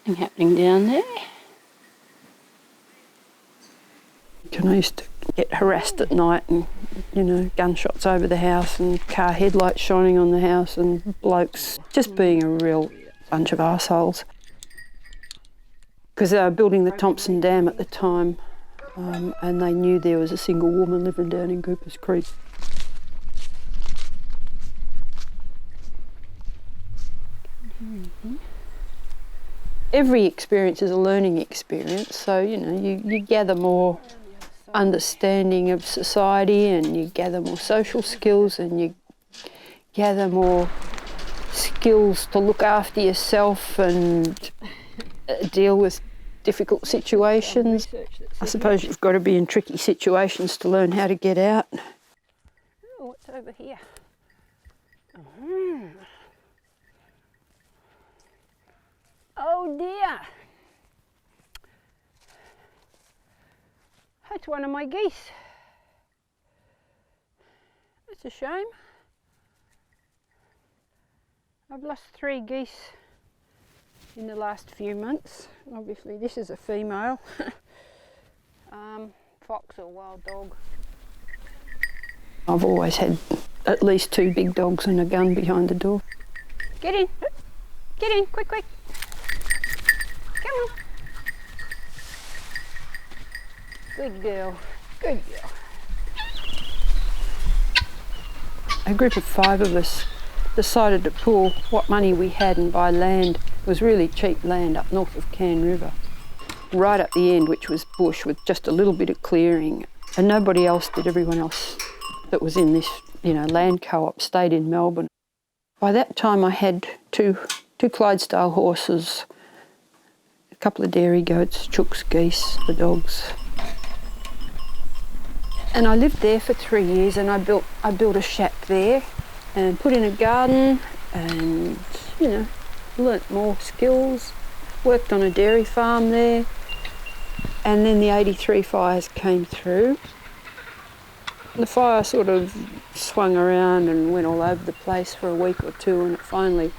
Nothing happening down there. And I used to get harassed at night and, you know, gunshots over the house and car headlights shining on the house and blokes just being a real bunch of arseholes. Because they were building the Thompson Dam at the time, and they knew there was a single woman living down in Goopers Creek. Every experience is a learning experience, so, you know, you gather more understanding of society and you gather more social skills and you gather more skills to look after yourself and deal with difficult situations. I suppose you've got to be in tricky situations to learn how to get out. Oh, what's over here? Oh dear. That's one of my geese. That's a shame. I've lost 3 geese in the last few months. Obviously this is a female. Fox or wild dog. I've always had at least 2 big dogs and a gun behind the door. Get in, quick, quick. Come on. Good girl, good girl. A group of 5 of us decided to pool what money we had and buy land. It was really cheap land up north of Cairn River, right up the end, which was bush with just a little bit of clearing, and nobody else did. Everyone else that was in this, you know, land co-op stayed in Melbourne. By that time I had two Clydesdale horses, a couple of dairy goats, chooks, geese, the dogs. And I lived there for 3 years, and I built a shack there and put in a garden and, you know, learnt more skills, worked on a dairy farm there. And then the 83 fires came through. The fire sort of swung around and went all over the place for a week or 2, and it finally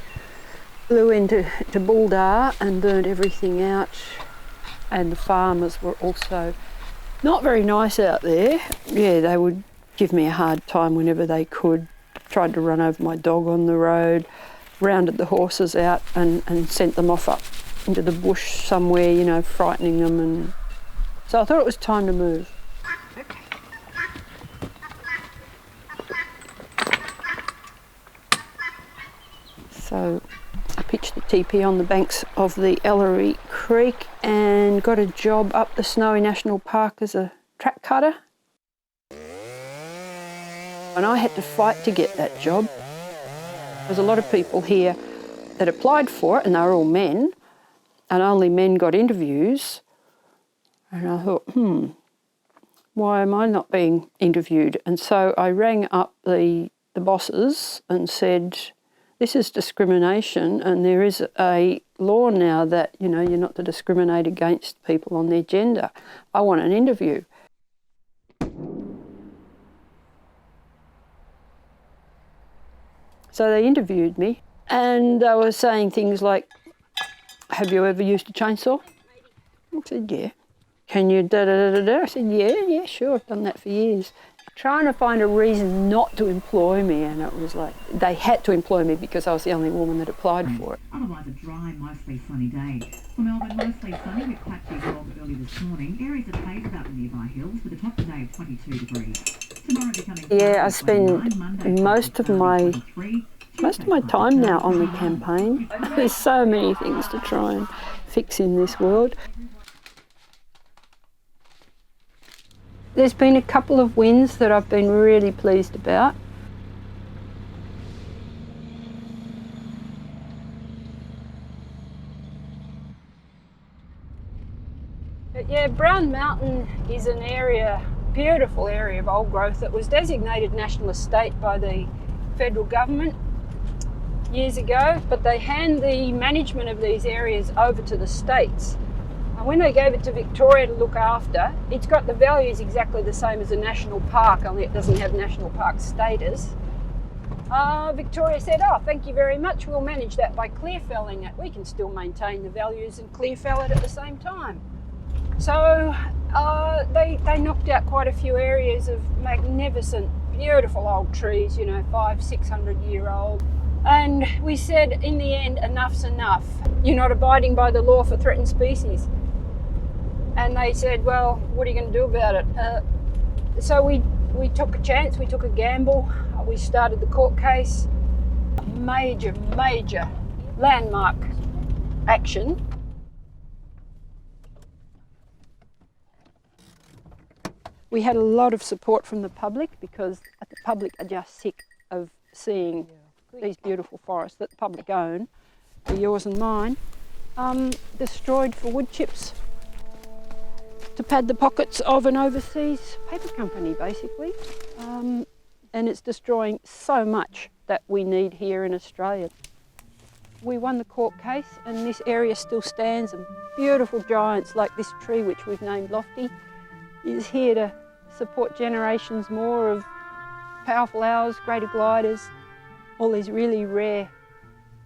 blew into Bulldar and burnt everything out. And the farmers were also not very nice out there. Yeah, they would give me a hard time whenever they could. Tried to run over my dog on the road, rounded the horses out and sent them off up into the bush somewhere, you know, frightening them. And so I thought it was time to move. So I pitched the teepee on the banks of the Ellery Creek and got a job up the Snowy National Park as a track cutter. And I had to fight to get that job. There's a lot of people here that applied for it, and they were all men, and only men got interviews. And I thought, why am I not being interviewed? And so I rang up the bosses and said, this is discrimination, and there is a law now that, you know, you're not to discriminate against people on their gender. I want an interview. So they interviewed me, and they were saying things like, have you ever used a chainsaw? I said, yeah. Can you da-da-da-da-da? I said, yeah, sure, I've done that for years. Trying to find a reason not to employ me, and it was like, they had to employ me because I was the only woman that applied for it. Otherwise a dry, mostly sunny day. For Melbourne, mostly sunny with patchy fog early this morning. Areas of haze about the nearby hills with a top today of 22 degrees. Tomorrow becoming I spend most of my time now on the campaign. There's so many things to try and fix in this world. There's been a couple of wins that I've been really pleased about. But yeah, Brown Mountain is an area, beautiful area of old growth that was designated National Estate by the federal government years ago, but they hand the management of these areas over to the states. And when they gave it to Victoria to look after, it's got the values exactly the same as a national park, only it doesn't have national park status. Victoria said, oh, thank you very much, we'll manage that by clear felling it. We can still maintain the values and clear fell it at the same time. So they knocked out quite a few areas of magnificent, beautiful old trees, you know, 500-600-year-old. And we said, in the end, enough's enough. You're not abiding by the law for threatened species. And they said, well, what are you going to do about it? So we took a chance, we took a gamble. We started the court case. Major landmark action. We had a lot of support from the public because the public are just sick of seeing these beautiful forests that the public own, yours and mine, destroyed for wood chips to pad the pockets of an overseas paper company, basically. And it's destroying so much that we need here in Australia. We won the court case and this area still stands, and beautiful giants like this tree, which we've named Lofty, is here to support generations more of powerful owls, greater gliders, all these really rare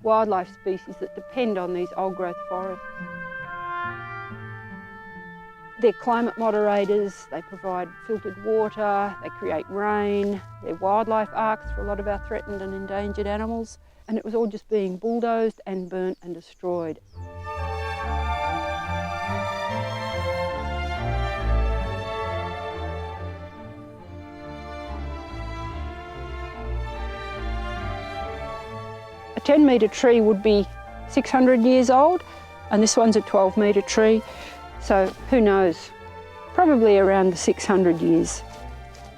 wildlife species that depend on these old growth forests. They're climate moderators, they provide filtered water, they create rain, they're wildlife arks for a lot of our threatened and endangered animals, and it was all just being bulldozed and burnt and destroyed. A 10-metre tree would be 600 years old, and this one's a 12-metre tree. So who knows, probably around the 600 years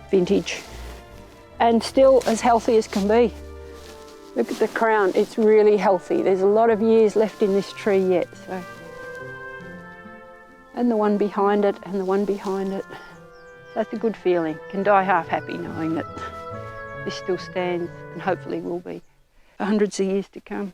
vintage, and still as healthy as can be. Look at the crown, it's really healthy. There's a lot of years left in this tree yet. So. And the one behind it, and the one behind it. That's a good feeling. Can die half happy knowing that this still stands and hopefully will be for hundreds of years to come.